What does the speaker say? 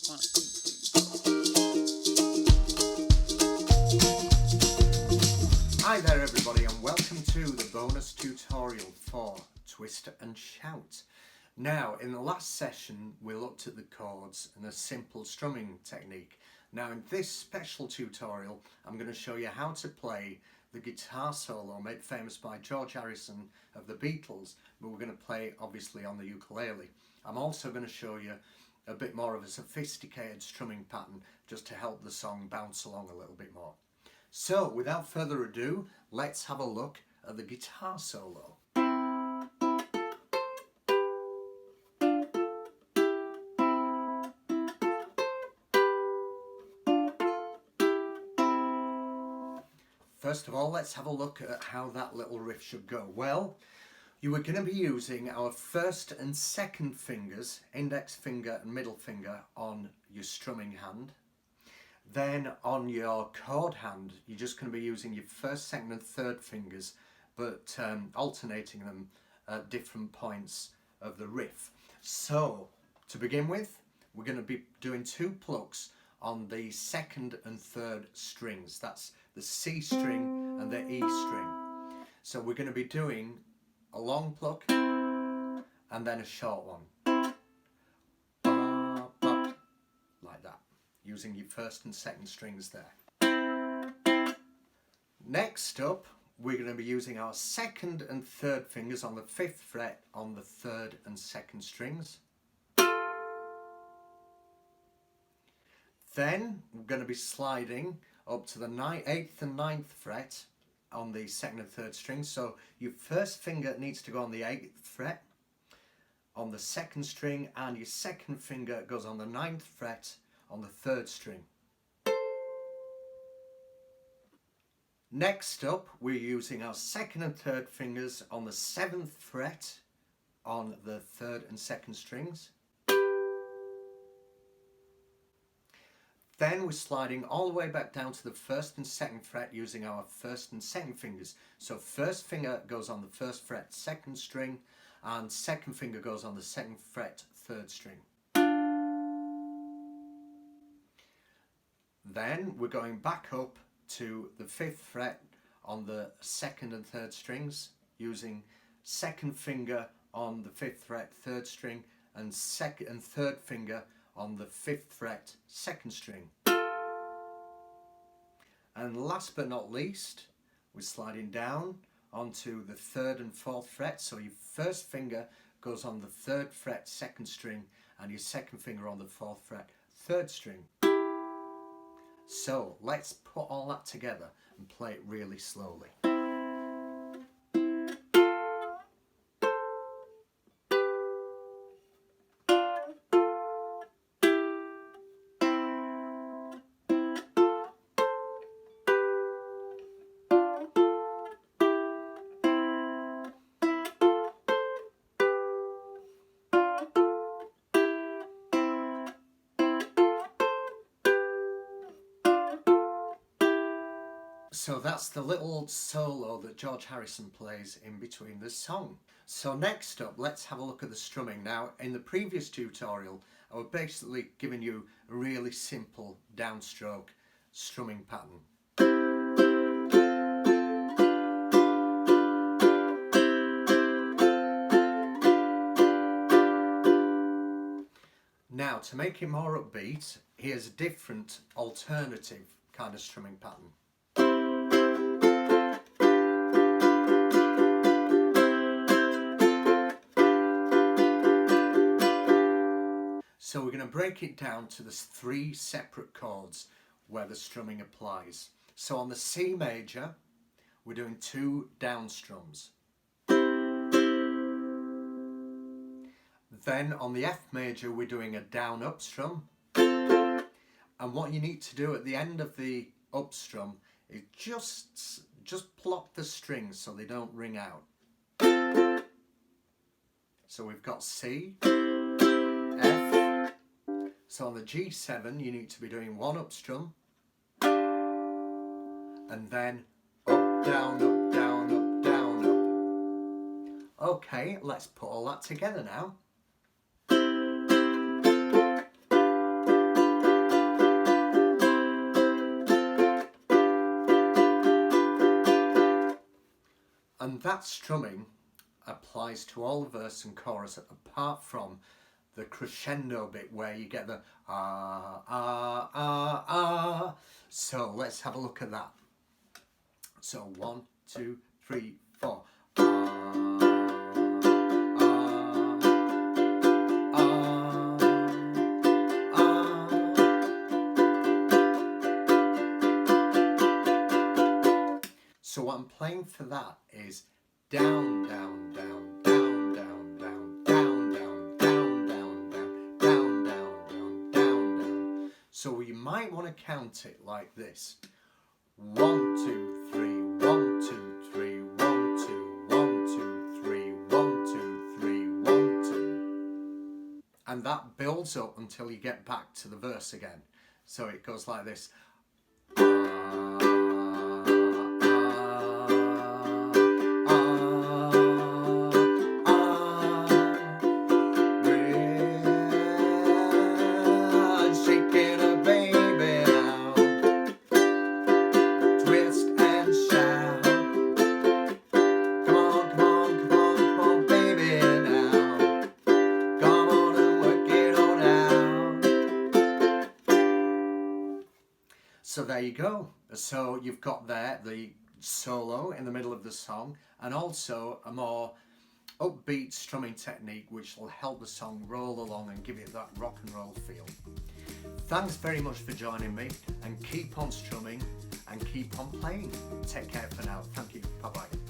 1, 2, 3. Hi there everybody and welcome to the bonus tutorial for Twist and Shout. Now in the last session we looked at the chords and a simple strumming technique. Now in this special tutorial I'm going to show you how to play the guitar solo made famous by George Harrison of the Beatles, but we're going to play obviously on the ukulele. I'm also going to show you a bit more of a sophisticated strumming pattern just to help the song bounce along a little bit more. So without further ado, let's have a look at the guitar solo. First of all, let's have a look at how that little riff should go. Well, you are going to be using our first and second fingers, index finger and middle finger, on your strumming hand. Then on your chord hand, you're just going to be using your first, second and third fingers, but alternating them at different points of the riff. So, to begin with, we're going to be doing 2 plucks on the second and third strings. That's the C string and the E string. So we're going to be doing a long pluck and then a short one. Like that, using your first and second strings there. Next up, we're going to be using our second and third fingers on the 5th fret on the third and second strings. Then we're going to be sliding up to the 8th and 9th fret on the second and third strings. So your first finger needs to go on the 8th fret on the second string, and your second finger goes on the 9th fret on the third string. Next up, we're using our second and third fingers on the 7th fret on the third and second strings. Then we're sliding all the way back down to the 1st and 2nd fret using our 1st and 2nd fingers. So first finger goes on the 1st fret 2nd string, and second finger goes on the 2nd fret 3rd string. Then we're going back up to the 5th fret on the 2nd and 3rd strings using second finger on the 5th fret 3rd string and second and third finger on the 5th fret 2nd string. And last but not least, we're sliding down onto the 3rd and 4th fret. So your first finger goes on the 3rd fret 2nd string and your second finger on the 4th fret 3rd string. So let's put all that together and play it really slowly. So that's the little solo that George Harrison plays in between the song. So next up, let's have a look at the strumming. Now, in the previous tutorial, I was basically giving you a really simple downstroke strumming pattern. Now, to make it more upbeat, here's a different alternative kind of strumming pattern. So we're going to break it down to the 3 separate chords where the strumming applies. So on the C major, we're doing 2 down strums. Then on the F major, we're doing a down up strum. And what you need to do at the end of the up strum is just plop the strings so they don't ring out. So we've got C, F. So on the G7 you need to be doing 1 up strum and then up, down, up, down, up, down, up. Okay, let's put all that together now. And that strumming applies to all the verse and chorus apart from the crescendo bit where you get the ah, ah, ah, ah. So let's have a look at that. So 1, 2, 3, 4. So what I'm playing for that is down, down, down, down, down, down, down, down, down, down, down, down, down, down, down. So you might want to count it like this. 1, 2, 3, 1, 2, 3, 1, 2, 1, 2, 3, 1, 2, 3, 1, 2. And that builds up until you get back to the verse again. So it goes like this. So there you go. So you've got there the solo in the middle of the song and also a more upbeat strumming technique which will help the song roll along and give it that rock and roll feel. Thanks very much for joining me, and keep on strumming and keep on playing. Take care for now. Thank you. Bye bye.